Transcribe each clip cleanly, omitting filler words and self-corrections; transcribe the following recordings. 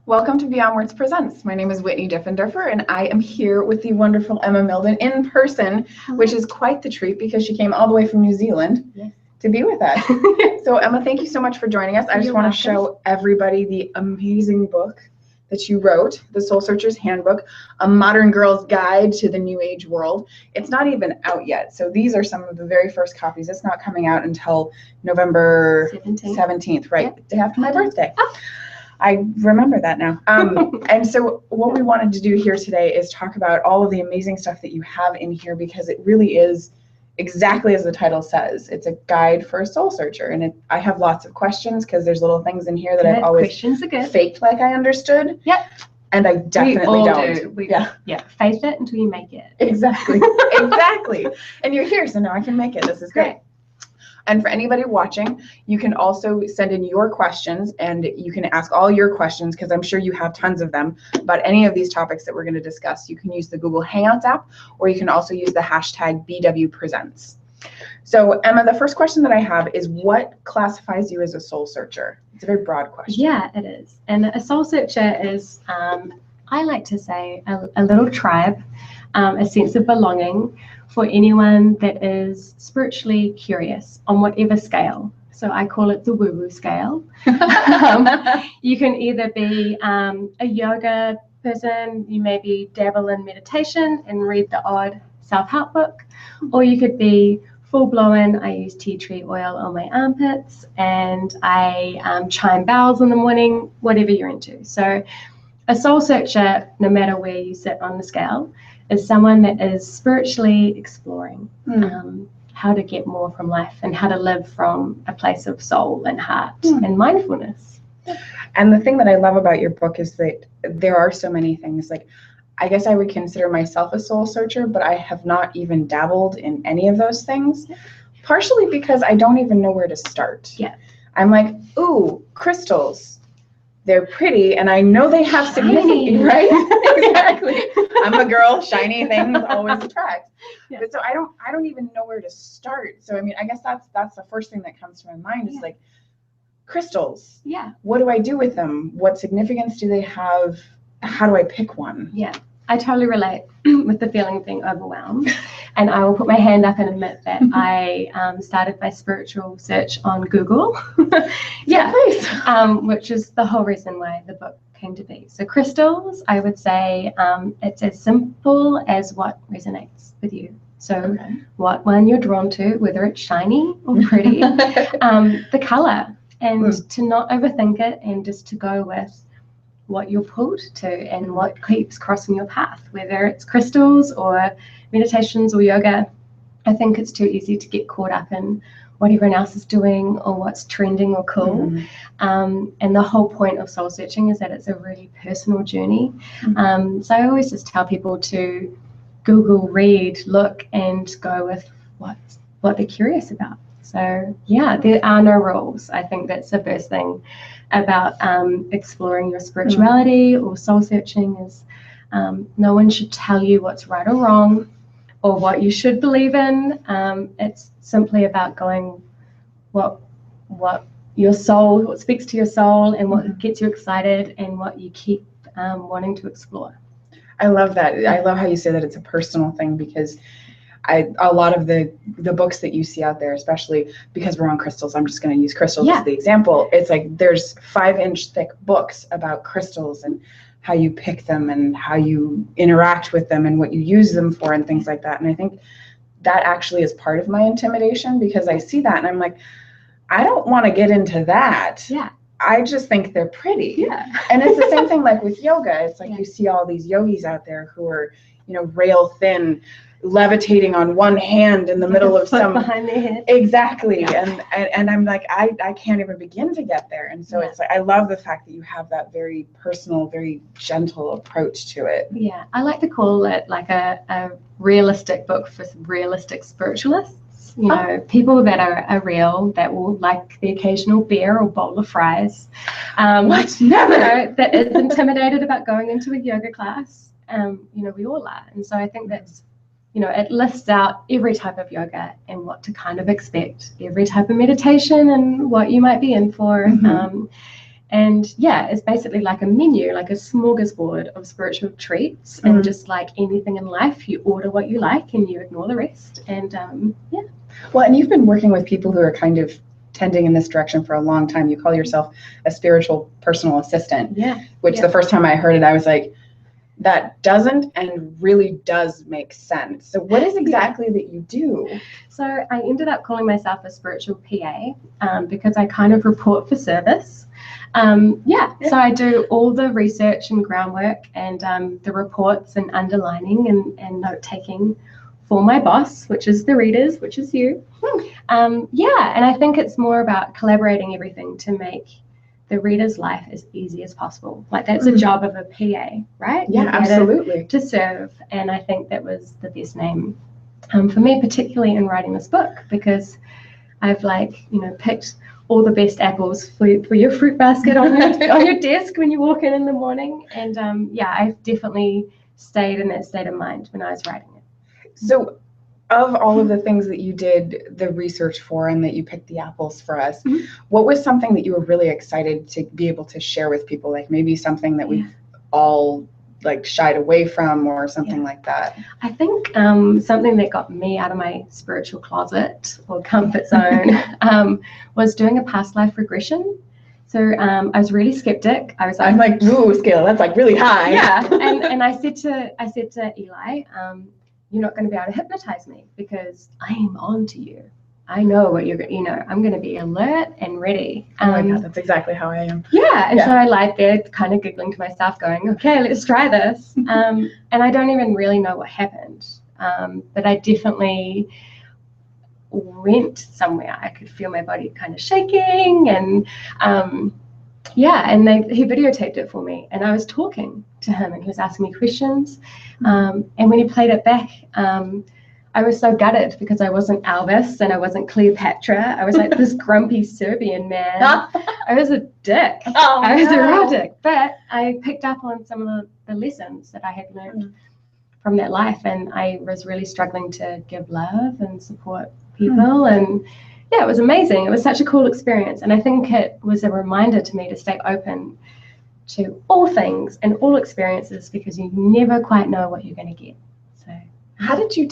Welcome to Beyond Words Presents. My name is Whitney Diffenderfer, and I am here with the wonderful Emma Mildon in person, which is quite the treat because she came all the way from New Zealand to be with us. So Emma, thank you so much for joining us. I just want to show everybody the amazing book that you wrote, The Soul Searcher's Handbook, a modern girl's guide to the New Age world. It's not even out yet. So these are some of the very first copies. It's not coming out until November 17th, right? Day after my birthday. Oh. I remember that now. And so what we wanted to do here today is talk about all of the amazing stuff that you have in here, because it really is exactly as the title says. It's a guide for a soul searcher. And I have lots of questions because there's little things in here that I've always faked like I understood. Yep. And I definitely don't. Face it until you make it. Exactly. Exactly. And you're here, so now I can make it. This is great. And for anybody watching, you can also send in your questions, and you can ask all your questions, because I'm sure you have tons of them about any of these topics that we're going to discuss. You can use the Google Hangouts app, or you can also use the hashtag BWPresents. So Emma, the first question that I have is, what classifies you as a soul searcher? It's a very broad question. Yeah, it is. And a soul searcher is, I like to say, a little tribe, a sense of belonging for anyone that is spiritually curious on whatever scale. So I call it the woo-woo scale. You can either be a yoga person, you maybe dabble in meditation and read the odd self-help book, or you could be full-blown, I use tea tree oil on my armpits, and I chime bells in the morning, whatever you're into. So a soul searcher, no matter where you sit on the scale, is someone that is spiritually exploring how to get more from life and how to live from a place of soul and heart and mindfulness. And the thing that I love about your book is that there are so many things. Like, I guess I would consider myself a soul searcher, but I have not even dabbled in any of those things, partially because I don't even know where to start. Yeah. I'm like, ooh, crystals. They're pretty, and I know they have significance, right? Exactly. I'm a girl, shiny things always attract. Yeah. But so I don't even know where to start. So I mean, I guess that's the first thing that comes to my mind is like, crystals. Yeah. What do I do with them? What significance do they have? How do I pick one? Yeah. I totally relate with the feeling of being overwhelmed. And I will put my hand up and admit that I started my spiritual search on Google. Which is the whole reason why the book came to be. So crystals, I would say it's as simple as what resonates with you. So what one you're drawn to, whether it's shiny or pretty, the color, and to not overthink it and just to go with what you're pulled to and what keeps crossing your path, whether it's crystals or meditations or yoga. I think it's too easy to get caught up in what everyone else is doing or what's trending or cool. And the whole point of soul searching is that it's a really personal journey. So I always just tell people to Google, read, look, and go with what they're curious about. So yeah, there are no rules. I think that's the first thing about exploring your spirituality or soul searching is no one should tell you what's right or wrong or what you should believe in. It's simply about going what your soul, what speaks to your soul, and what gets you excited and what you keep wanting to explore. I love that. I love how you say that it's a personal thing, because a lot of the books that you see out there, especially because we're on crystals, I'm just going to use crystals as the example. It's like there's 5-inch thick books about crystals and how you pick them and how you interact with them and what you use them for and things like that. And I think that actually is part of my intimidation, because I see that and I'm like, I don't want to get into that. Yeah. I just think they're pretty. Yeah. And it's the same thing like with yoga. It's like you see all these yogis out there who are, rail thin, levitating on one hand in the middle of some behind their head. Exactly. And I'm like, I can't even begin to get there. And so it's like, I love the fact that you have that very personal, very gentle approach to it. Yeah. I like to call it like a realistic book for realistic spiritualists. People that are real, that will like the occasional beer or bowl of fries. Never. That is intimidated about going into a yoga class. We all are. And so I think that's, it lists out every type of yoga and what to kind of expect, every type of meditation and what you might be in for. And yeah, it's basically like a menu, like a smorgasbord of spiritual treats, and just like anything in life, you order what you like and you ignore the rest. And yeah. Well, and you've been working with people who are kind of tending in this direction for a long time. You call yourself a spiritual personal assistant. Yeah. Which the first time I heard it, I was like, that doesn't and really does make sense. So what is exactly that you do? So I ended up calling myself a spiritual PA because I kind of report for service. So I do all the research and groundwork and the reports and underlining and note-taking for my boss, which is the readers, which is you. And I think it's more about collaborating everything to make the reader's life as easy as possible. Like that's a job of a PA, right? Yeah, absolutely. To serve. And I think that was the best name for me, particularly in writing this book, because I've picked all the best apples for your fruit basket on your desk when you walk in the morning. And I've definitely stayed in that state of mind when I was writing it. So of all of the things that you did the research for and that you picked the apples for us, what was something that you were really excited to be able to share with people? Like maybe something that we've all like shied away from or something like that. I think something that got me out of my spiritual closet or comfort zone was doing a past life regression. So I was really skeptic. I'm like, ooh, scale, that's like really high. Yeah, and I said to Eli, you're not going to be able to hypnotize me because I am on to you. I know what I'm going to be alert and ready. Oh my God, that's exactly how I am. Yeah, and so I lied there kind of giggling to myself going, okay, let's try this. And I don't even really know what happened, but I definitely went somewhere. I could feel my body kind of shaking and he videotaped it for me and I was talking to him and he was asking me questions. And when he played it back, I was so gutted because I wasn't Elvis and I wasn't Cleopatra. I was like this grumpy Serbian man. I was a dick. I was a real dick. But I picked up on some of the lessons that I had learned from that life, and I was really struggling to give love and support people. And yeah, it was amazing. It was such a cool experience. And I think it was a reminder to me to stay open to all things and all experiences because you never quite know what you're going to get. So how did you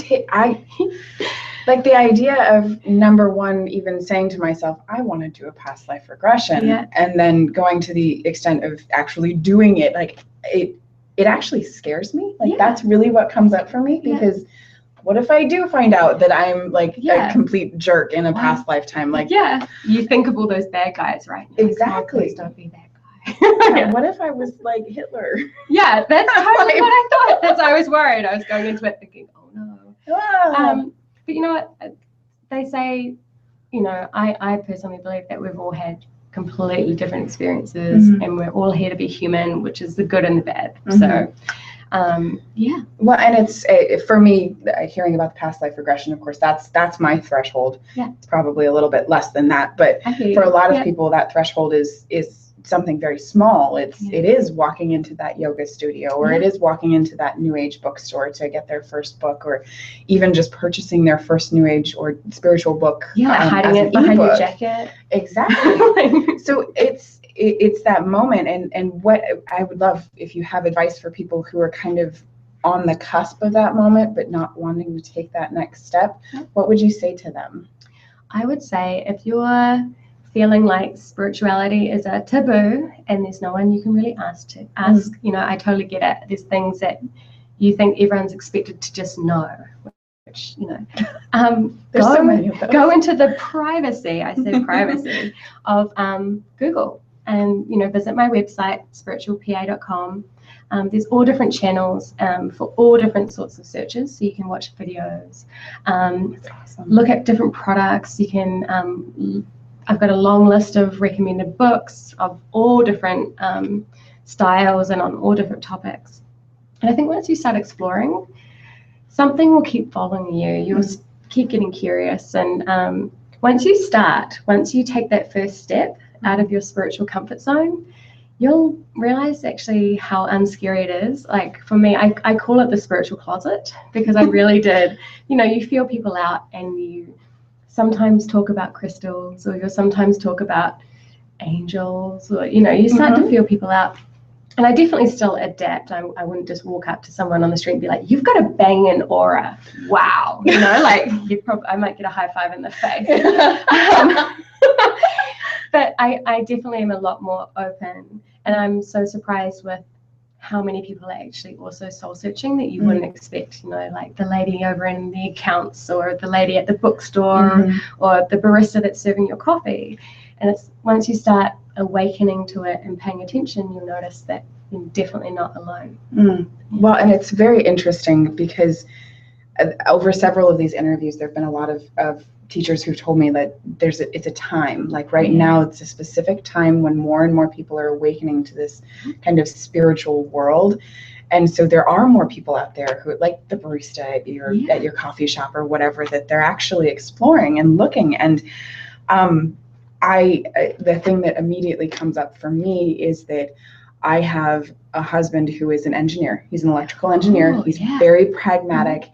like the idea of number one, even saying to myself, I want to do a past life regression, and then going to the extent of actually doing it, like it actually scares me. Like that's really what comes up for me because what if I do find out that I'm like a complete jerk in a past lifetime? Like you think of all those bad guys, right? Exactly. Please don't be that guy. What if I was like Hitler? Yeah, that's totally what I thought. That's I was worried. I was going into it thinking, oh no. But you know what? They say, I personally believe that we've all had completely different experiences and we're all here to be human, which is the good and the bad. So well, and it's for me, hearing about the past life regression, of course, that's my threshold. It's probably a little bit less than that, but for a lot of people that threshold is something very small. It is walking into that yoga studio, or it is walking into that new age bookstore to get their first book, or even just purchasing their first new age or spiritual book. Hiding it behind your jacket. Exactly. So it's that moment, and what I would love if you have advice for people who are kind of on the cusp of that moment but not wanting to take that next step. What would you say to them? I would say if you're feeling like spirituality is a taboo and there's no one you can really ask, I totally get it. There's things that you think everyone's expected to just know, which, there's so many of those. Go into the privacy, I say privacy, of Google and, visit my website, spiritualpa.com. There's all different channels for all different sorts of searches, so you can watch videos, look at different products. You can, I've got a long list of recommended books of all different styles and on all different topics. And I think once you start exploring, something will keep following you. You'll keep getting curious. And once you take that first step out of your spiritual comfort zone, you'll realize actually how unscary it is. Like for me, I call it the spiritual closet because I really did. You feel people out and you sometimes talk about crystals, or you'll sometimes talk about angels, or, you know, you start to feel people out. And I definitely still adapt. I wouldn't just walk up to someone on the street and be like, "You've got a banging aura." Wow. You know, like I might get a high five in the face. But I definitely am a lot more open. And I'm so surprised with how many people are actually also soul searching that you wouldn't expect, you know, like the lady over in the accounts, or the lady at the bookstore, or the barista that's serving your coffee. And it's once you start awakening to it and paying attention, you'll notice that you're definitely not alone. Well, and it's very interesting because over several of these interviews, there have been a lot of teachers who've told me that it's a time, like right now, it's a specific time when more and more people are awakening to this kind of spiritual world. And so there are more people out there who, like the barista at your coffee shop or whatever, that they're actually exploring and looking. And the thing that immediately comes up for me is that I have a husband who is an engineer. He's an electrical engineer. He's very pragmatic.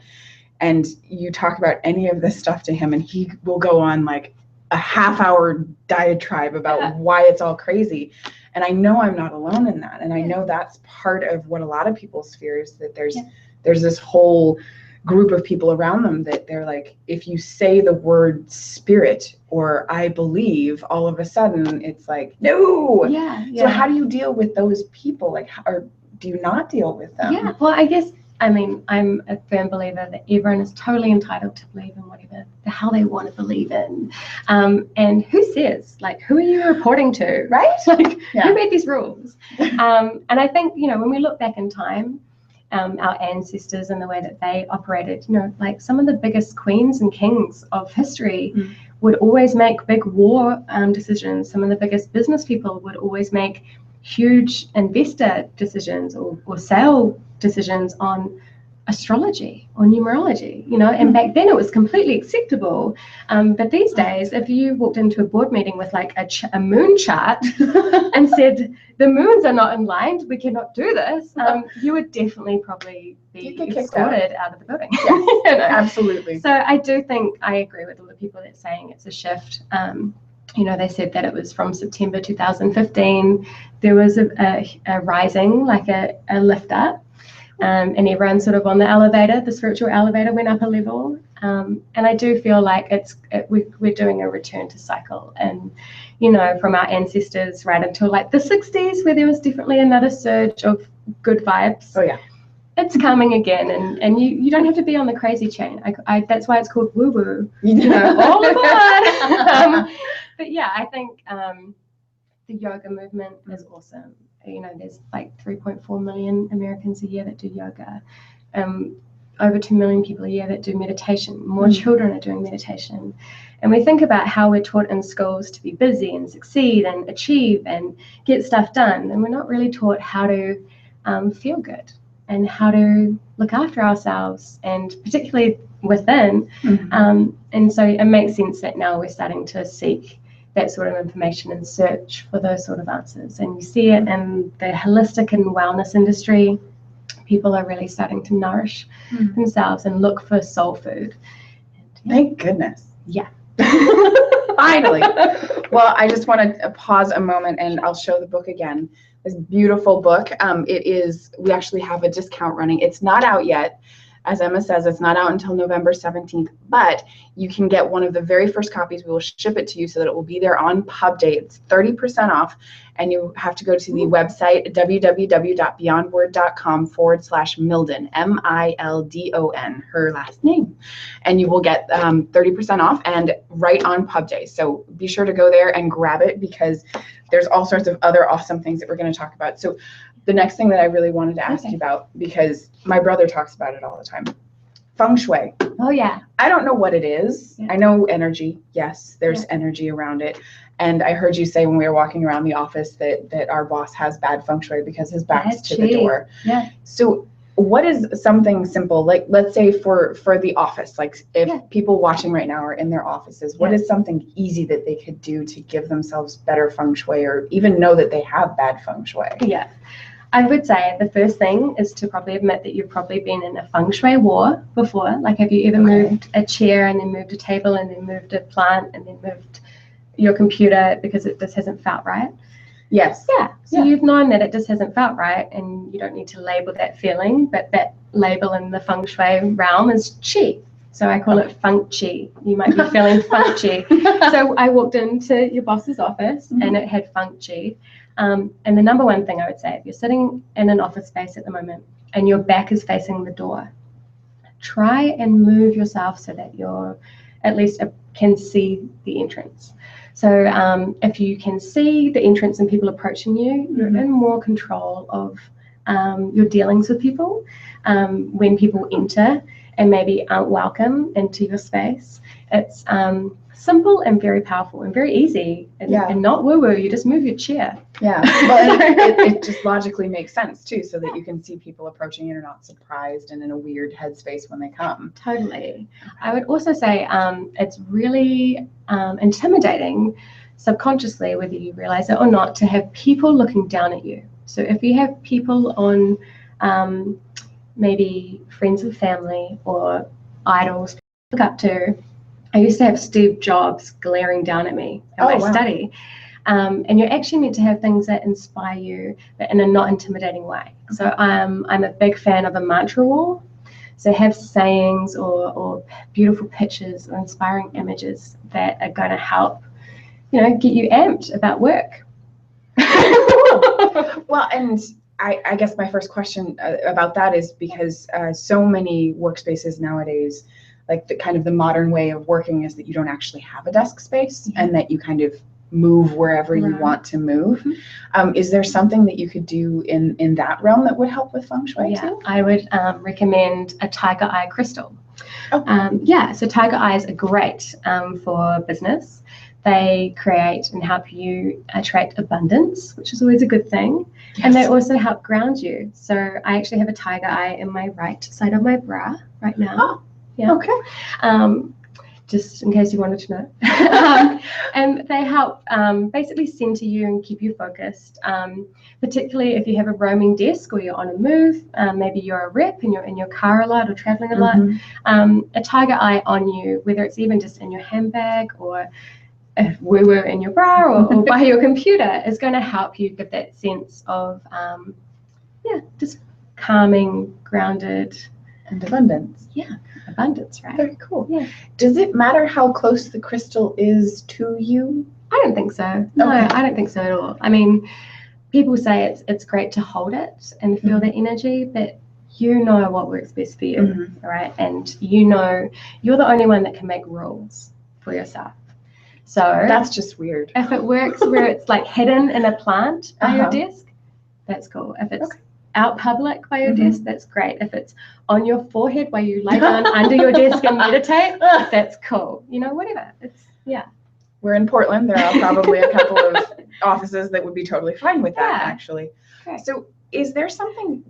And you talk about any of this stuff to him, and he will go on like a half-hour diatribe about why it's all crazy. And I know I'm not alone in that. And I know that's part of what a lot of people's fear is, that there's this whole group of people around them that they're like, if you say the word spirit or I believe, all of a sudden it's like, no. So how do you deal with those people? Like, or do you not deal with them? Yeah, well, I guess, I mean, I'm a firm believer that everyone is totally entitled to believe in whatever the hell they want to believe in. And who says, like, who are you reporting to, right? Like, who made these rules? And I think, you know, when we look back in time, our ancestors and the way that they operated, you know, like some of the biggest queens and kings of history would always make big war decisions. Some of the biggest business people would always make huge investor decisions or sale decisions on astrology or numerology, you know, and back then it was completely acceptable. But these days, if you walked into a board meeting with like a moon chart and said, the moons are not in line, we cannot do this, you would definitely probably be escorted out of the building. Yes, you know? Absolutely. So I do think I agree with all the people that's saying it's a shift. You know, they said that it was from September 2015, there was a rising, like a lift up. And everyone sort of on the elevator, the spiritual elevator went up a level. And I do feel like we're doing a return to cycle. And, you know, from our ancestors right until like the 60s, where there was definitely another surge of good vibes. Oh, yeah. It's coming again. And you don't have to be on the crazy chain. That's why it's called woo-woo. You know, all aboard. But yeah, I think the yoga movement is awesome. You know, there's like 3.4 million Americans a year that do yoga. Over 2 million people a year that do meditation. More children are doing meditation. And we think about how we're taught in schools to be busy and succeed and achieve and get stuff done. And we're not really taught how to feel good and how to look after ourselves, and particularly within. And so it makes sense that now we're starting to seek that sort of information and search for those sort of answers. And you see it in the holistic and wellness industry. People are really starting to nourish themselves and look for soul food. Thank goodness. Yeah. Finally. Well, I just want to pause a moment and I'll show the book again. This beautiful book. We actually have a discount running. It's not out yet. As Emma says, it's not out until November 17th, but you can get one of the very first copies. We will ship it to you so that it will be there on pub day. It's 30% off, and you have to go to the website, www.beyondword.com/Mildon, Mildon, her last name, and you will get 30% off and right on pub day. So be sure to go there and grab it, because there's all sorts of other awesome things that we're going to talk about. So the next thing that I really wanted to ask you about, because my brother talks about it all the time, Feng Shui. Oh, yeah. I don't know what it is. Yeah. I know energy. Yes, there's energy around it. And I heard you say when we were walking around the office that our boss has bad Feng Shui because his back's to the door. Yeah. So what is something simple, like let's say for the office, like if people watching right now are in their offices, what is something easy that they could do to give themselves better Feng Shui, or even know that they have bad Feng Shui? Yeah. I would say the first thing is to probably admit that you've probably been in a Feng Shui war before. Like, have you ever moved a chair and then moved a table and then moved a plant and then moved your computer because this hasn't felt right. Yes. Yeah. So you've known that it just hasn't felt right, and you don't need to label that feeling, but that label in the Feng Shui realm is Qi. So I call it Feng Qi. You might be feeling Feng Qi. So I walked into your boss's office and it had Feng Qi. And the number one thing I would say, if you're sitting in an office space at the moment and your back is facing the door, try and move yourself so that you're at least can see the entrance. So if you can see the entrance and people approaching you, you're in more control of your dealings with people. When people enter and maybe aren't welcome into your space, it's simple and very powerful and very easy and not woo-woo. You just move your chair. Yeah, well, it just logically makes sense too, so that you can see people approaching and are not surprised and in a weird headspace when they come. Totally. I would also say it's really intimidating subconsciously, whether you realize it or not, to have people looking down at you. So if you have people on maybe friends and family or idols to look up to. I used to have Steve Jobs glaring down at me in my study. And you're actually meant to have things that inspire you, but in a not intimidating way. So I'm a big fan of a mantra wall. So have sayings or beautiful pictures or inspiring images that are going to help, get you amped about work. Well, and I guess my first question about that is because so many workspaces nowadays, like the modern way of working is that you don't actually have a desk space and that you kind of move wherever you want to move. Is there something that you could do in that realm that would help with Feng Shui too? I would recommend a tiger eye crystal. So tiger eyes are great for business. They create and help you attract abundance, which is always a good thing. Yes. And they also help ground you. So I actually have a tiger eye in my right side of my bra right now. Oh, yeah. Okay. Just in case you wanted to know. And they help basically center you and keep you focused, particularly if you have a roaming desk or you're on a move. Maybe you're a rep and you're in your car a lot or traveling a lot. A tiger eye on you, whether it's even just in your handbag or if we were in your bra or by your computer, is going to help you get that sense of, just calming, grounded. And abundance. Yeah, abundance, right? Very cool. Yeah. Does it matter how close the crystal is to you? I don't think so. No, I don't think so at all. I mean, people say it's great to hold it and feel the energy, but you know what works best for you, right? And you're the only one that can make rules for yourself. So that's just weird. If it works where it's like hidden in a plant by your desk, that's cool. If it's out public by your desk, that's great. If it's on your forehead while you lie down under your desk and meditate, that's cool. Whatever. We're in Portland. There are probably a couple of offices that would be totally fine with that, actually. Okay. So is there something,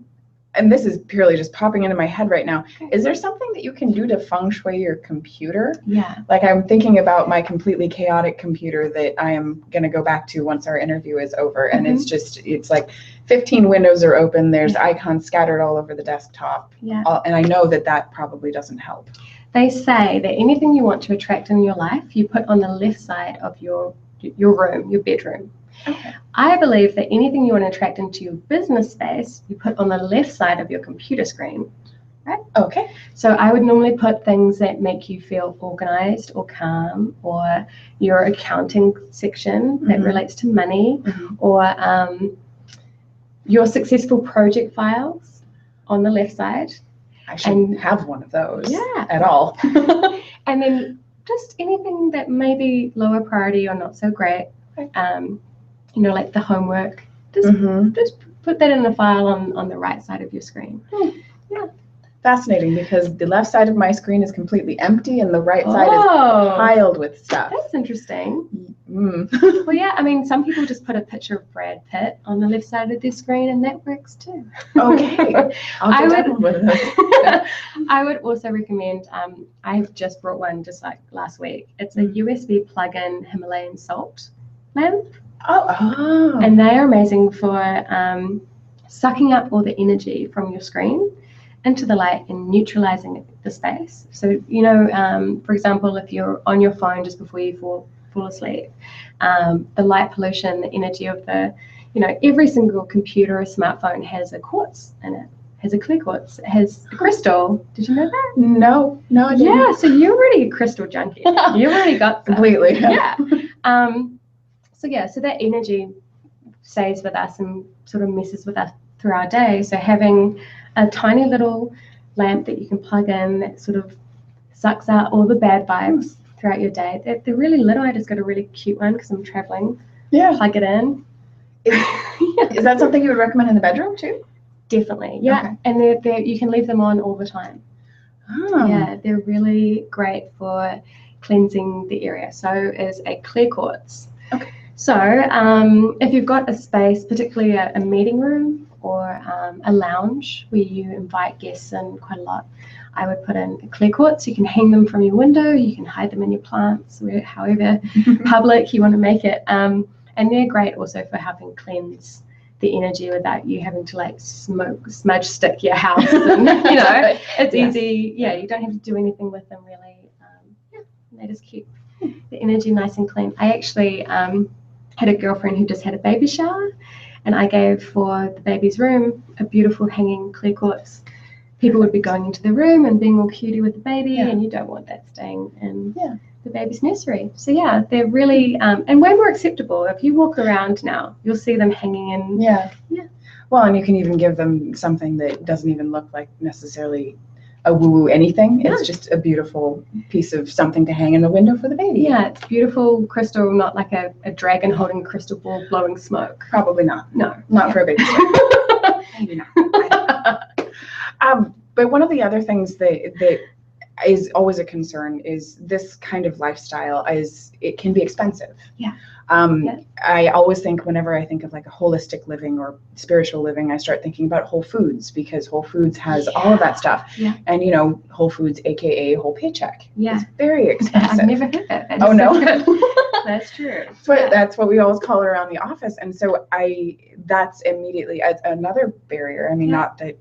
and this is purely just popping into my head right now, is there something that you can do to feng shui your computer? Yeah. Like I'm thinking about my completely chaotic computer that I am going to go back to once our interview is over. And it's like 15 windows are open. There's icons scattered all over the desktop. Yeah. And I know that probably doesn't help. They say that anything you want to attract in your life, you put on the left side of your room, your bedroom. Okay. I believe that anything you want to attract into your business space, you put on the left side of your computer screen, right? Okay. So I would normally put things that make you feel organized or calm, or your accounting section that relates to money, or your successful project files on the left side. I shouldn't have one of those at all. And then just anything that may be lower priority or not so great. Like the homework, just put that in a file on the right side of your screen. Yeah. Fascinating, because the left side of my screen is completely empty and the right side is piled with stuff. That's interesting. Well, yeah, I mean, some people just put a picture of Brad Pitt on the left side of their screen and that works too. Okay. I would also recommend, I just brought one just like last week. It's a USB plug-in Himalayan salt lamp. Oh. And they are amazing for sucking up all the energy from your screen into the light and neutralizing the space. So, for example, if you're on your phone just before you fall fall asleep. The light pollution, the energy of the, every single computer or smartphone has a quartz in it. Has a clear quartz. It has a crystal. Did you know that? No, I didn't. Yeah, so you're already a crystal junkie. You've already got that. Completely. Yeah. So that energy stays with us and sort of messes with us through our day. So having a tiny little lamp that you can plug in that sort of sucks out all the bad vibes throughout your day. They're really little. I just got a really cute one because I'm traveling. Yeah. Plug it in. Is that something you would recommend in the bedroom too? Definitely, yeah. Okay. And they're you can leave them on all the time. Oh. Yeah, they're really great for cleansing the area. So is a clear quartz. Okay. So if you've got a space, particularly a meeting room or a lounge where you invite guests in quite a lot, I would put in a clear quartz. You can hang them from your window. You can hide them in your plants, however public you want to make it. And they're great also for helping cleanse the energy without you having to like smudge stick your house. And, it's easy. Yeah, you don't have to do anything with them really. They just keep the energy nice and clean. I actually had a girlfriend who just had a baby shower, and I gave for the baby's room a beautiful hanging clear quartz. People would be going into the room and being all cutie with the baby, and you don't want that staying in the baby's nursery. So yeah, they're really and way more acceptable. If you walk around now, you'll see them hanging in. Yeah. Well, and you can even give them something that doesn't even look like necessarily a woo-woo anything. Yeah. It's just a beautiful piece of something to hang in the window for the baby. Yeah, it's beautiful crystal, not like a dragon holding a crystal ball blowing smoke. Probably not. No. Not for a baby. Maybe not. But one of the other things that is always a concern is this kind of lifestyle it can be expensive. Yeah. I always think whenever I think of like a holistic living or spiritual living, I start thinking about Whole Foods, because Whole Foods has all of that stuff. Yeah. And Whole Foods, AKA whole paycheck. Yeah. It's very expensive. I've never heard that. Oh no. That's true. That's what we always call it around the office. And so that's immediately another barrier. I mean, not that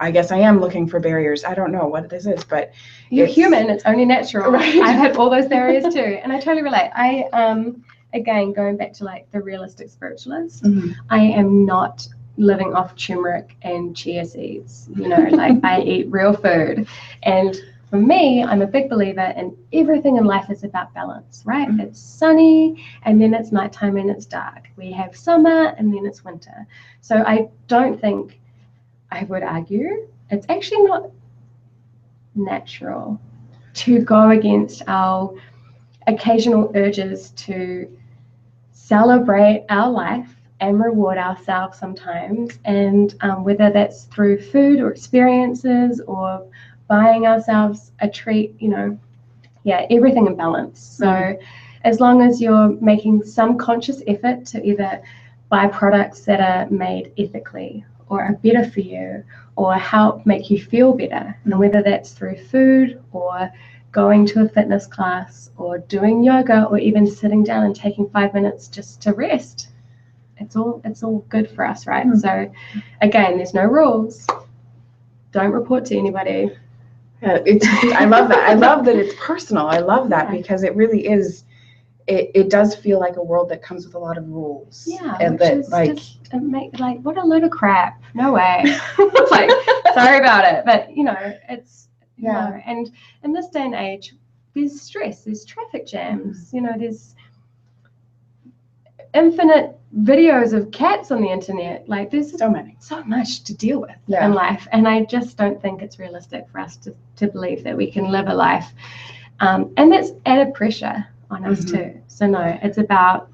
I guess I am looking for barriers. I don't know what this is, but you're human. It's only natural. Right. I've had all those barriers too, and I totally relate. Again, going back to like the realistic spiritualist, I am not living off turmeric and chia seeds. Like I eat real food, and for me, I'm a big believer in everything in life is about balance, right? It's sunny, and then it's nighttime and it's dark. We have summer, and then it's winter. So I don't think, I would argue, it's actually not natural to go against our occasional urges to celebrate our life and reward ourselves sometimes. And whether that's through food or experiences or buying ourselves a treat, everything in balance. So as long as you're making some conscious effort to either buy products that are made ethically or are better for you or help make you feel better, and whether that's through food or going to a fitness class or doing yoga or even sitting down and taking 5 minutes just to rest, it's all good for us, right? So again, there's no rules. Don't report to anybody. Yeah, I love that. I love that it's personal. I love that because it really is. It does feel like a world that comes with a lot of rules. Yeah, and which that is like what a load of crap. No way. Like, sorry about it, but it's and in this day and age, there's stress, there's traffic jams, there's infinite videos of cats on the internet. Like there's so much to deal with in life, and I just don't think it's realistic for us to believe that we can live a life, and that's added pressure on us too. So no, it's about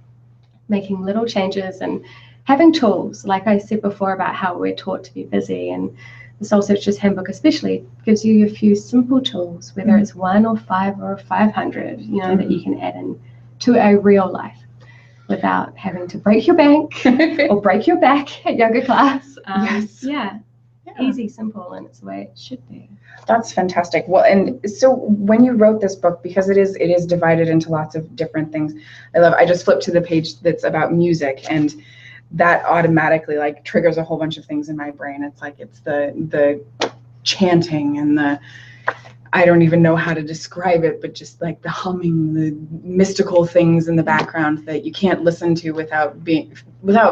making little changes and having tools. Like I said before about how we're taught to be busy, and the Soul Searchers Handbook especially gives you a few simple tools, whether it's 1 or 5 or 500, that you can add in to a real life without having to break your bank or break your back at yoga class. Easy, simple, and it's the way it should be. That's fantastic. Well, and so when you wrote this book, because it is divided into lots of different things, I just flipped to the page that's about music, and that automatically like triggers a whole bunch of things in my brain. It's like it's the chanting and I don't even know how to describe it, but just like the humming, the mystical things in the background that you can't listen to without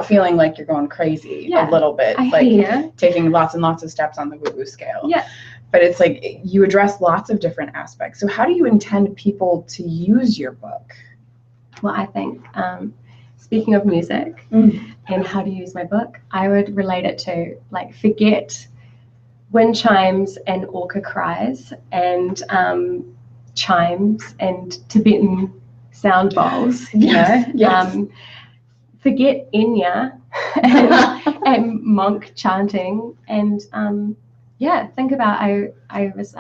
feeling like you're going crazy a little bit, taking lots and lots of steps on the woo-woo scale. Yeah. But it's like you address lots of different aspects. So how do you intend people to use your book? Well, I think speaking of music and how to use my book, I would relate it to like forget wind chimes and orca cries and chimes and Tibetan sound bowls. Yes. Forget Enya and monk chanting and think about I was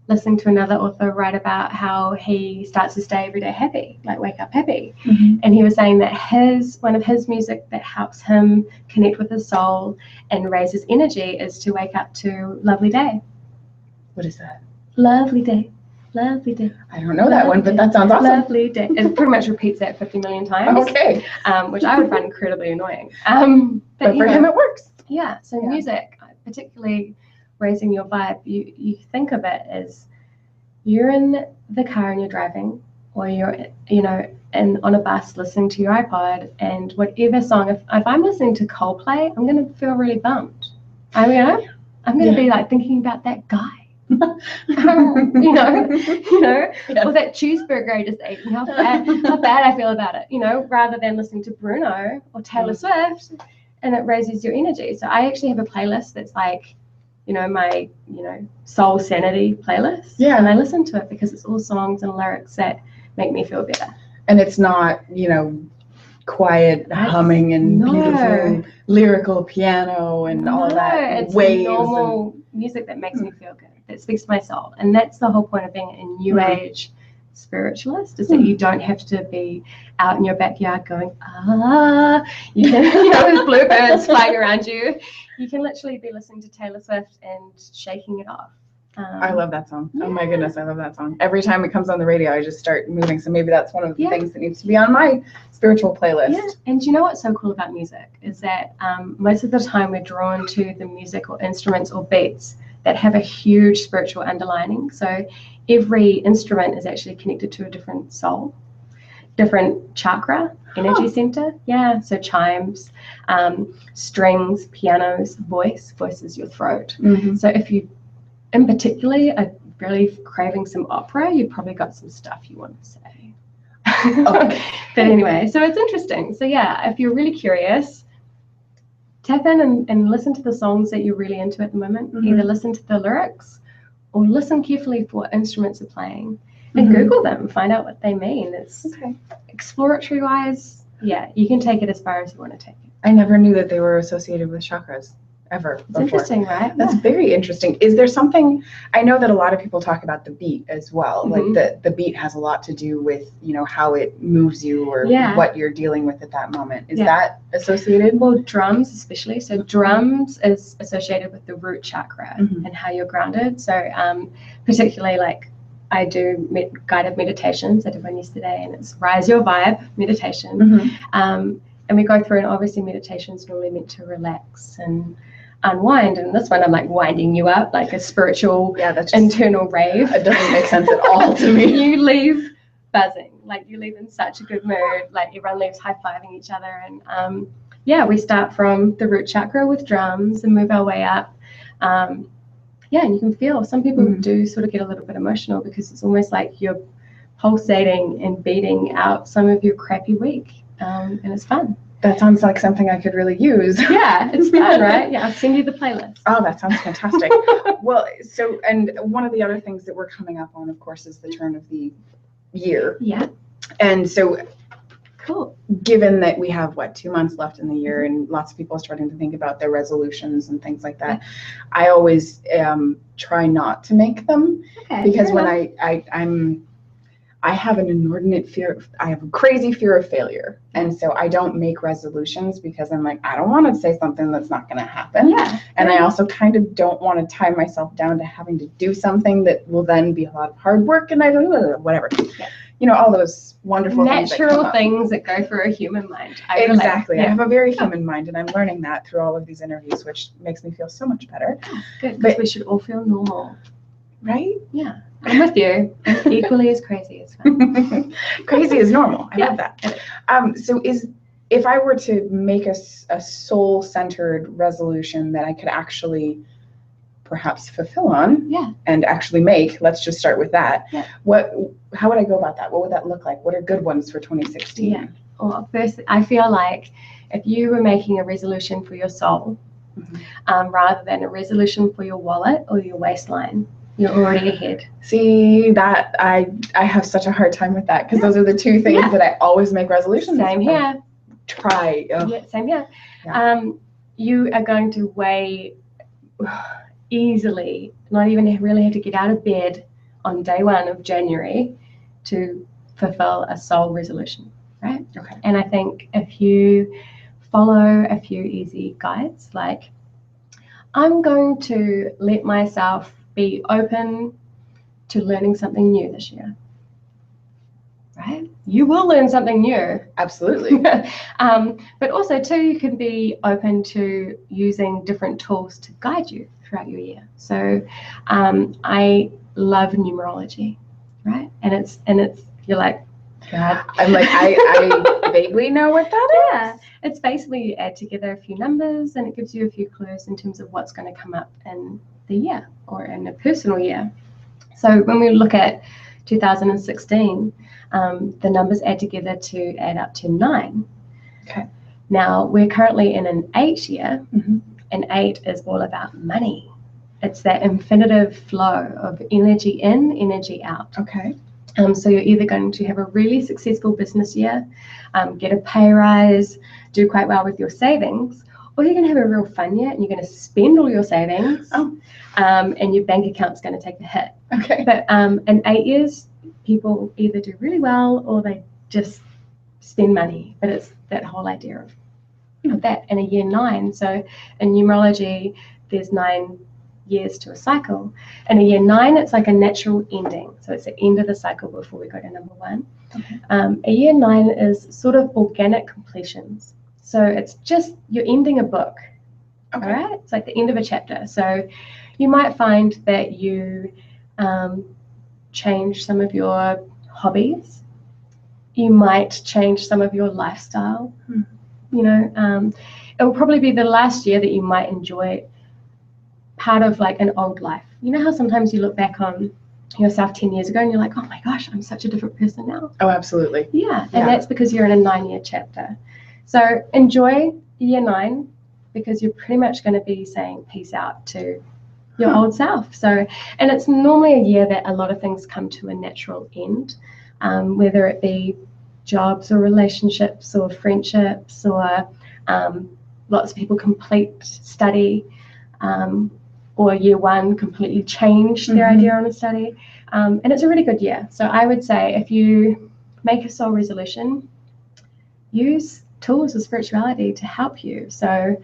listening to another author write about how he starts his day every day happy, like wake up happy. And he was saying that one of his music that helps him connect with his soul and raise his energy is to wake up to Lovely Day. What is that? Lovely day, lovely day. I don't know that one, but that sounds awesome. Lovely day. It pretty much repeats that 50 million times. Okay. Which I would find incredibly annoying. But for him, it works. Yeah. So music, particularly raising your vibe, you think of it as you're in the car and you're driving, or you're on a bus listening to your iPod, and whatever song, if I'm listening to Coldplay, I'm going to feel really bummed. I'm going to be like thinking about that guy. Or that cheeseburger I just ate and how bad I feel about it, rather than listening to Bruno or Taylor Swift, and it raises your energy. So I actually have a playlist that's like, my, soul sanity playlist. Yeah. And I listen to it because it's all songs and lyrics that make me feel better. And it's not, quiet humming and beautiful lyrical piano and all that. It's normal music that makes me feel good, that speaks to my soul. And that's the whole point of being a new age spiritualist, is that you don't have to be out in your backyard going, you can, with bluebirds flying around you. You can literally be listening to Taylor Swift and shaking it off. I love that song. Yeah. Oh my goodness, I love that song. Every time it comes on the radio, I just start moving. So maybe that's one of the things that needs to be on my spiritual playlist. Yeah. And you know what's so cool about music is that most of the time we're drawn to the music or instruments or beats that have a huge spiritual underlining. So every instrument is actually connected to a different soul, different chakra, energy center. Yeah. So chimes, strings, pianos, voice is your throat. So if you in particular are really craving some opera, you've probably got some stuff you want to say. But anyway, so it's interesting. So yeah, if you're really curious, tap in and listen to the songs that you're really into at the moment. Either listen to the lyrics or listen carefully for what instruments are playing and Google them, find out what they mean. It's exploratory wise, you can take it as far as you want to take it. I never knew that they were associated with chakras. Ever it's before. Interesting, right? That's very interesting. Is there something, I know that a lot of people talk about the beat as well, like the beat has a lot to do with, how it moves you or what you're dealing with at that moment. Is that associated? Well, drums especially. So drums is associated with the root chakra and how you're grounded. So particularly like I do guided meditations. I did one yesterday and it's Rise Your Vibe meditation. And we go through, and obviously meditation is normally meant to relax and unwind, and this one I'm like winding you up like a spiritual internal rave. It doesn't make sense at all to me. You leave buzzing, like you leave in such a good mood, like everyone leaves high-fiving each other. And we start from the root chakra with drums and move our way up. And you can feel some people do sort of get a little bit emotional because it's almost like you're pulsating and beating out some of your crappy week, and it's fun. That sounds like something I could really use. Yeah, it's fun, right? Yeah, I'll send you the playlist. Oh, that sounds fantastic. Well, so, and one of the other things that we're coming up on, of course, is the turn of the year. Yeah. And so, cool. Given that we have, 2 months left in the year and lots of people are starting to think about their resolutions and things like that, I always try not to make them because when I have an inordinate fear. I have a crazy fear of failure. And so I don't make resolutions because I'm like, I don't want to say something that's not going to happen. Yeah. And I also kind of don't want to tie myself down to having to do something that will then be a lot of hard work and I don't know, whatever. Yeah. All those wonderful natural things that go through a human mind. Exactly. I have a very human mind and I'm learning that through all of these interviews, which makes me feel so much better. Good, because we should all feel normal. right? Yeah, I'm with you. Equally as crazy as fun. Crazy is normal. I Yeah. love that. So if I were to make a soul-centered resolution that I could actually perhaps fulfill on Yeah. and actually make, let's just start with that. Yeah. How would I go about that? What would that look like? What are good ones for 2016? Yeah. Well, first, I feel like if you were making a resolution for your soul, rather than a resolution for your wallet or your waistline, you're already ahead. See, that I have such a hard time with that because those are the two things that I always make resolutions. Same here. Try. Yeah, same here. Yeah. You are going to weigh easily, not even really have to get out of bed on day 1 of January to fulfill a soul resolution, right? Okay. And I think if you follow a few easy guides, like I'm going to let myself be open to learning something new this year, right? You will learn something new. Absolutely. But also too, you can be open to using different tools to guide you throughout your year. So I love numerology, right? And it's you're like, God. I'm like, I vaguely know what that is. Yeah, it's basically you add together a few numbers and it gives you a few clues in terms of what's going to come up in the year or in a personal year. So when we look at 2016, the numbers add together to add up to 9. Okay. Now we're currently in an 8 year, and 8 is all about money. It's that infinitive flow of energy in, energy out. Okay. So you're either going to have a really successful business year, get a pay rise, do quite well with your savings, or you're going to have a real fun year and you're going to spend all your savings, and your bank account's going to take a hit. Okay. But in 8 years, people either do really well or they just spend money. But it's that whole idea of that in a year 9. So in numerology, there's 9 years to a cycle. In a year 9, it's like a natural ending. So it's the end of the cycle before we go to number 1. Okay. A year 9 is sort of organic completions. So it's just you're ending a book. Okay. All right? It's like the end of a chapter. So you might find that you change some of your hobbies. You might change some of your lifestyle. You know, it will probably be the last year that you might enjoy part of like an old life. You know how sometimes you look back on yourself 10 years ago and you're like, oh my gosh, I'm such a different person now. Oh, absolutely. Yeah, and that's because you're in a 9-year chapter. So enjoy year 9 because you're pretty much going to be saying peace out to your old self. So, and it's normally a year that a lot of things come to a natural end, whether it be jobs or relationships or friendships or lots of people complete study, or year 1 completely changed their idea on a study. And it's a really good year. So I would say if you make a soul resolution, use tools of spirituality to help you. So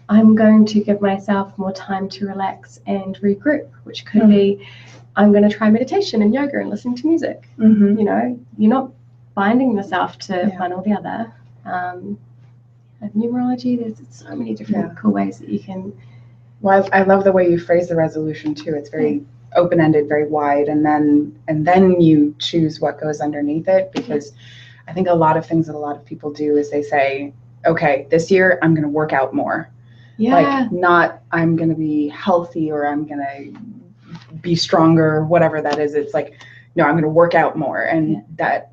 I'm going to give myself more time to relax and regroup, which could be I'm going to try meditation and yoga and listen to music. You know, you're not binding yourself to one or the other. Numerology, there's so many different cool ways that you can. Well, I love the way you phrase the resolution too. It's very open-ended, very wide, and then you choose what goes underneath it, because I think a lot of things that a lot of people do is they say, okay, this year I'm going to work out more. Like not I'm going to be healthy or I'm going to be stronger, whatever that is. It's like, no, I'm going to work out more, and that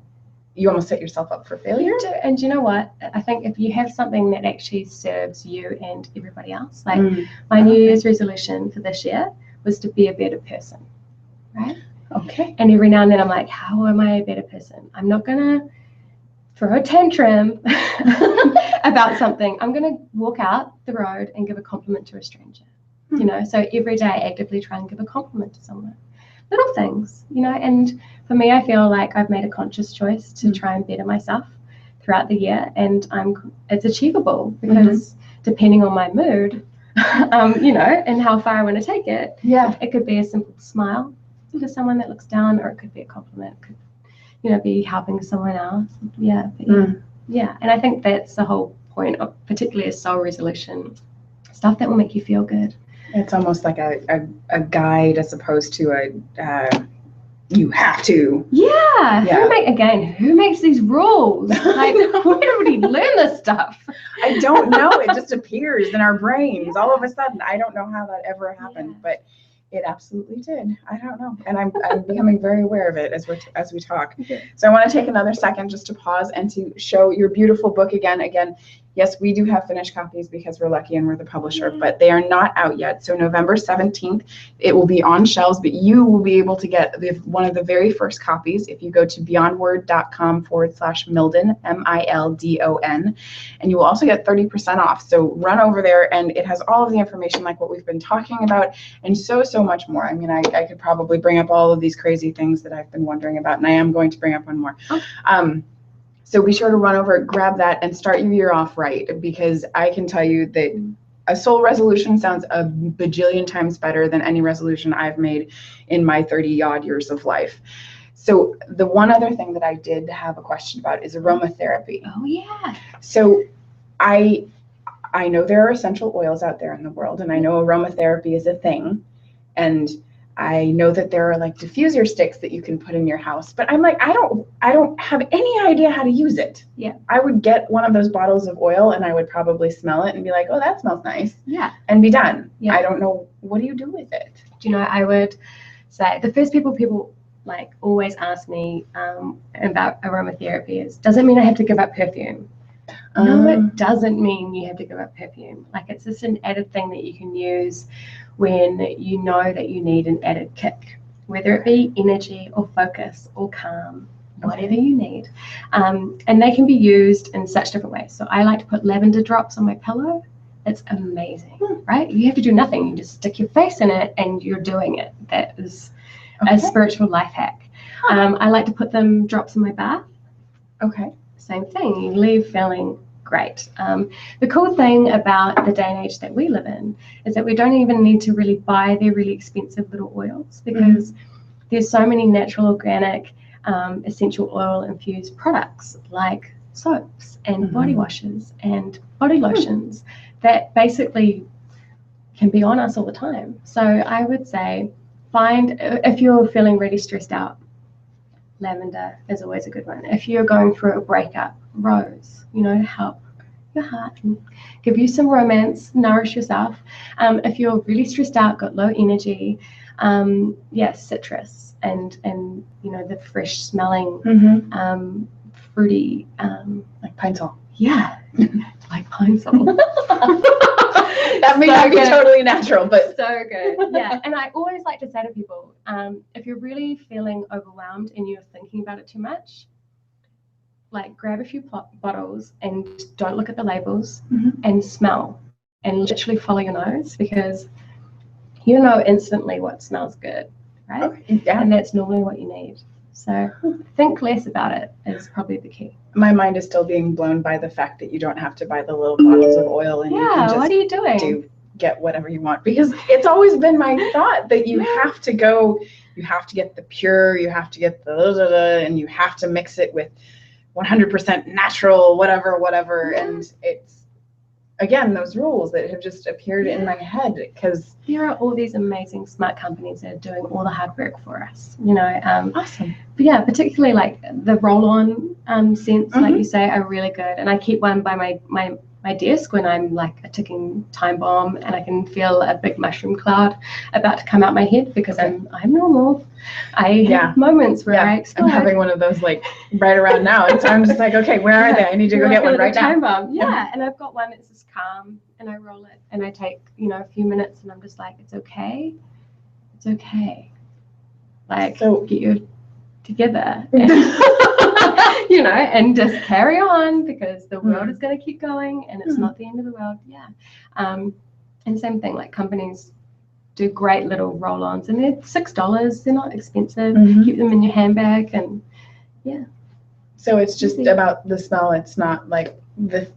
you almost set yourself up for failure. And you know what? I think if you have something that actually serves you and everybody else, like my New Year's resolution for this year was to be a better person, right? Okay. And every now and then I'm like, how am I a better person? I'm not going to throw a tantrum about something. I'm going to walk out the road and give a compliment to a stranger, you know? So every day I actively try and give a compliment to someone. Little things, you know, and for me, I feel like I've made a conscious choice to try and better myself throughout the year, and it's achievable because depending on my mood, you know, and how far I want to take it, it could be a simple smile to someone that looks down, or it could be a compliment, it could, you know, be helping someone else. And I think that's the whole point of particularly a soul resolution, stuff that will make you feel good. It's almost like a guide as opposed to a you have to. Yeah. Who makes these rules? Like, where did we learn this stuff? I don't know. It just appears in our brains all of a sudden. I don't know how that ever happened, but it absolutely did. I don't know. And I'm becoming very aware of it as we talk. Okay. So I want to take another second just to pause and to show your beautiful book again. Again, yes, we do have finished copies because we're lucky and we're the publisher, but they are not out yet. So November 17th, it will be on shelves, but you will be able to get one of the very first copies if you go to beyondword.com/Mildon, Mildon, and you will also get 30% off. So run over there, and it has all of the information like what we've been talking about and so much more. I mean, I could probably bring up all of these crazy things that I've been wondering about, and I am going to bring up one more. So be sure to run over, grab that, and start your year off right, because I can tell you that a soul resolution sounds a bajillion times better than any resolution I've made in my 30-odd years of life. So the one other thing that I did have a question about is aromatherapy. Oh, yeah. So I know there are essential oils out there in the world, and I know aromatherapy is a thing, and I know that there are like diffuser sticks that you can put in your house, but I'm like, I don't have any idea how to use it. Yeah. I would get one of those bottles of oil and I would probably smell it and be like, oh, that smells nice. Yeah. And be done. Yeah. I don't know. What do you do with it? Do you know, I would say the first people like always ask me about aromatherapy is, does it mean I have to give up perfume? No, it doesn't mean you have to give up perfume. Like, it's just an added thing that you can use when you know that you need an added kick, whether it be energy or focus or calm, whatever you need. And they can be used in such different ways. So I like to put lavender drops on my pillow. It's amazing, right? You have to do nothing. You just stick your face in it and you're doing it. That is a spiritual life hack. I like to put them drops in my bath. Okay. Same thing. You leave feeling great. The cool thing about the day and age that we live in is that we don't even need to really buy the really expensive little oils, because there's so many natural, organic, essential oil infused products like soaps and body washes and body lotions that basically can be on us all the time. So I would say, if you're feeling really stressed out, lavender is always a good one. If you're going through a breakup, rose, help your heart and give you some romance, nourish yourself. If you're really stressed out, got low energy, citrus and the fresh smelling fruity, like pine sol. Yeah, like pine sol. That may not be totally natural, but so good. Yeah. And I always like to say to people, if you're really feeling overwhelmed and you're thinking about it too much, like, grab a few bottles and don't look at the labels and smell and literally follow your nose, because you know instantly what smells good, right? Okay. Yeah. And that's normally what you need. So think less about it is probably the key. My mind is still being blown by the fact that you don't have to buy the little bottles of oil, and you can just what are you doing? Get whatever you want, because it's always been my thought that you have to get the pure, you have to get the and you have to mix it with 100% natural, whatever. And it's, again, those rules that have just appeared in my head, because there are all these amazing smart companies that are doing all the hard work for us, awesome. But yeah, particularly like the roll-on scents, like you say, are really good. And I keep one by my desk when I'm like a ticking time bomb and I can feel a big mushroom cloud about to come out my head, because I'm normal. I have moments where I explode. I'm having one of those like right around now, and so I'm just like, okay, where are they? I need to go get one right now. Time bomb. Yeah, and I've got one that's just calm, and I roll it, and I take a few minutes, and I'm just like, it's okay, like, so get you together. And just carry on, because the world is going to keep going, and it's not the end of the world. Yeah. And same thing, like, companies do great little roll-ons, and they're $6. They're not expensive. Keep them in your handbag, and so it's just about the smell. It's not like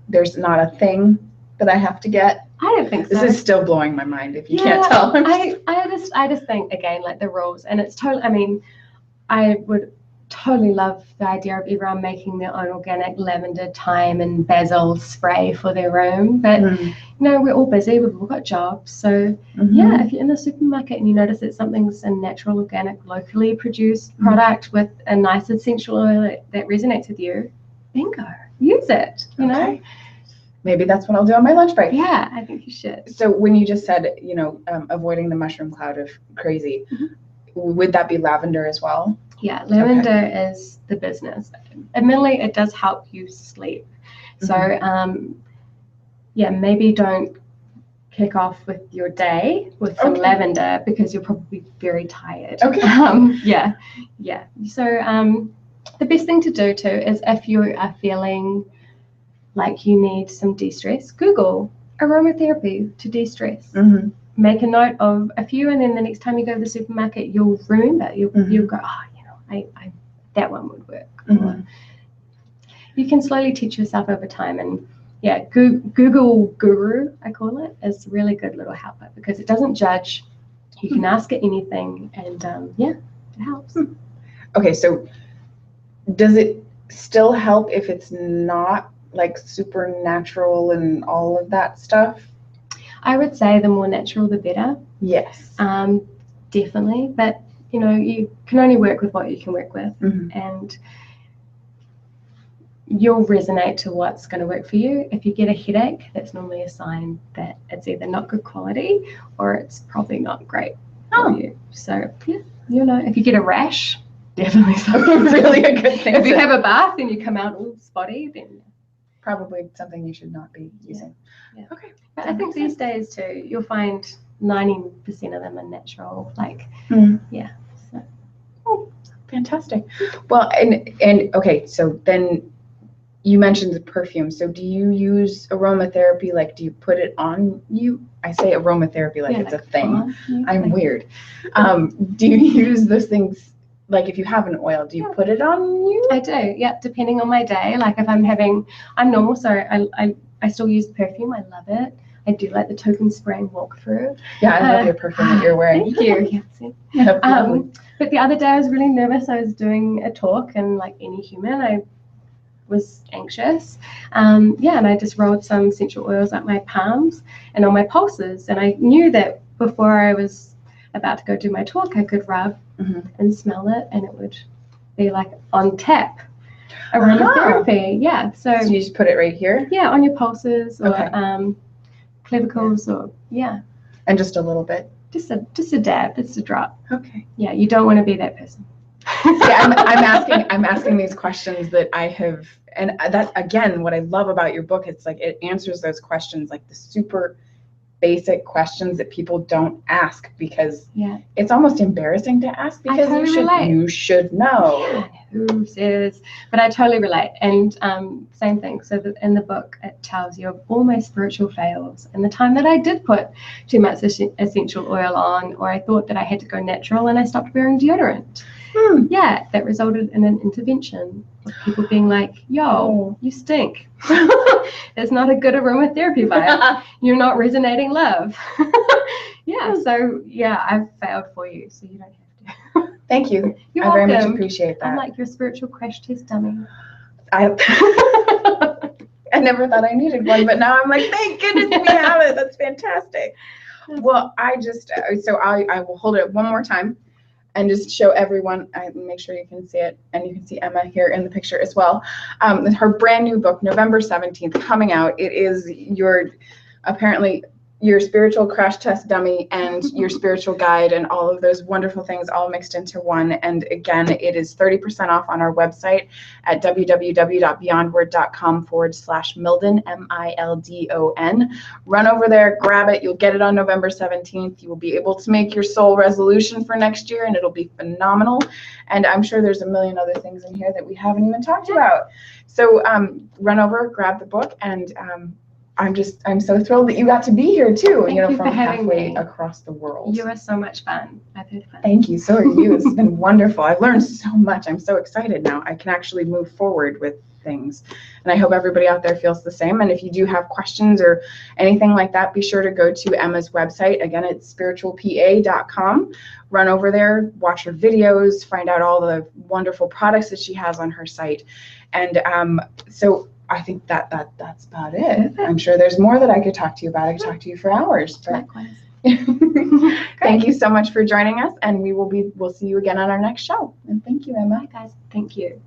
there's not a thing that I have to get. I don't think so. This is still blowing my mind, if you can't tell. I just think, again, like, the rules, and it's totally, I mean, I would totally love the idea of everyone making their own organic lavender, thyme, and basil spray for their room. But you know, we're all busy. We've all got jobs. So yeah, if you're in the supermarket and you notice that something's a natural, organic, locally produced product with a nice essential oil that resonates with you, bingo, use it. You know. Maybe that's what I'll do on my lunch break. Yeah, I think you should. So when you just said, you know, avoiding the mushroom cloud of crazy, would that be lavender as well? Yeah, lavender is the business. Admittedly, it does help you sleep. So, yeah, maybe don't kick off with your day with some lavender because you're probably very tired. Okay. Yeah. So, the best thing to do too is if you are feeling like you need some de-stress, Google aromatherapy to de-stress. Make a note of a few, and then the next time you go to the supermarket, you'll remember. You'll go, oh, you know, I that one would work. You can slowly teach yourself over time, and yeah, Google Guru, I call it, is a really good little helper because it doesn't judge. You can ask it anything, and yeah, it helps. Okay, so does it still help if it's not like supernatural and all of that stuff? I would say the more natural, the better. Yes. Definitely. But, you know, you can only work with what you can work with. And you'll resonate to what's going to work for you. If you get a headache, that's normally a sign that it's either not good quality or it's probably not great for you. So, yeah, you know, if you get a rash, definitely something really a good thing. If you have a bath and you come out all spotty, then probably something you should not be using. Yeah. Okay. But I think these days too, you'll find 90% of them are natural. Like, yeah. So. Oh, fantastic. Well, and okay, so then you mentioned the perfume. So do you use aromatherapy? Like, do you put it on you? I say aromatherapy like it's like a thing. I'm weird. Do you use those things? Like if you have an oil, do you put it on you? I do, yeah, depending on my day. Like if I'm normal, so I still use perfume. I love it. I do like the token spray and walk through. Yeah, I love your perfume that you're wearing. Thank you. Yeah, but the other day I was really nervous. I was doing a talk, and like any human, I was anxious. And I just rolled some essential oils up my palms and on my pulses. And I knew that before I was about to go do my talk, I could rub and smell it, and it would be like on tap aromatherapy. Yeah. So you just put it right here? Yeah, on your pulses or clavicles or And just a little bit. Just a dab, just a drop. Okay. Yeah, you don't want to be that person. I'm asking these questions that I have, and that again, what I love about your book, it's like it answers those questions, like the super basic questions that people don't ask because it's almost embarrassing to ask because you should know. Yeah, who says? But I totally relate. And same thing. So in the book, it tells you of all my spiritual fails and the time that I did put too much essential oil on, or I thought that I had to go natural and I stopped wearing deodorant. Yeah, that resulted in an intervention of people being like, yo, you stink. It's not a good aromatherapy vibe. You're not resonating love. So I've failed for you, so you don't have to. Thank you. You're I welcome. very much appreciate that. I'm like your spiritual crash test dummy. I never thought I needed one, but now I'm like, thank goodness we have it. That's fantastic. Well, I will hold it one more time and just show everyone, make sure you can see it, and you can see Emma here in the picture as well. Her brand new book, November 17th, coming out. It is apparently your spiritual crash test dummy and your spiritual guide and all of those wonderful things all mixed into one. And again, it is 30% off on our website at www.beyondword.com/Mildon, Mildon. Run over there, grab it. You'll get it on November 17th. You will be able to make your soul resolution for next year, and it'll be phenomenal. And I'm sure there's a million other things in here that we haven't even talked about. So run over, grab the book, and I'm so thrilled that you got to be here too. Thank you from for having halfway me. Across the world. You are so much fun. I've had fun. Thank you. So are you. It's been wonderful. I've learned so much. I'm so excited now. I can actually move forward with things. And I hope everybody out there feels the same. And if you do have questions or anything like that, be sure to go to Emma's website. Again, it's spiritualpa.com. Run over there, watch her videos, find out all the wonderful products that she has on her site. And so I think that's about it. I'm sure there's more that I could talk to you about. I could talk to you for hours. But Likewise. thank you so much for joining us, and we'll see you again on our next show. And thank you, Emma. Bye, guys. Thank you.